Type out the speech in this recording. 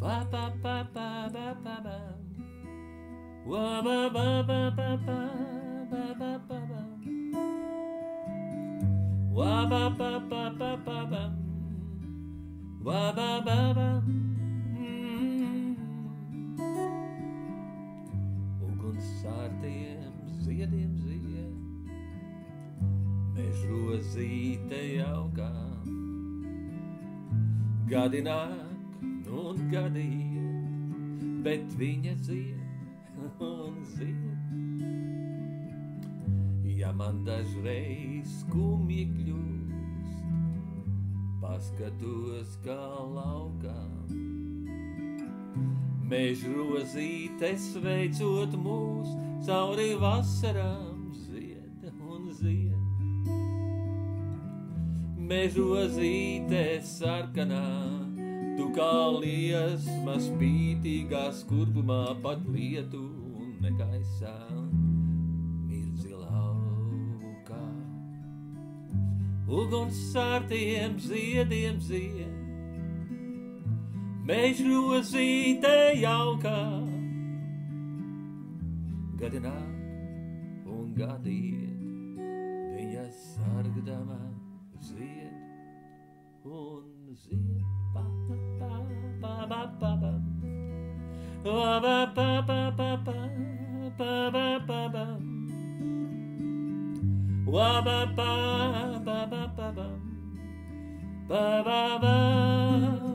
Ba ba ba ba ba ba ba. Wa ba ba ba ba ba ba ba ba ba. Wa ba ba ba ba ba ba. Wa ba ba ba. Ugunsārtiem ziediem zied, mežrozīte jaukā. Gadi nāk un gadi iet, bet viņa zied un zied. Ja man dažreiz skumji kļūst, paskatos kā laukā. Mežrozīte sveicot mūs, cauri vasarām zied un zied. Mežrozīte sarkanā, tu kā liesma spītīgā skurbumā, pat lietu negaisā mirdzi laukā. Ugunsārtiem ziediem zied, mežrozīte jaukā. Gadi nāk un gadi iet, viņa sargdama zied un zied. Ba ba ba ba ba ba. Ba ba ba ba ba ba ba ba ba ba. Wa ba ba ba ba ba ba. Ba ba ba.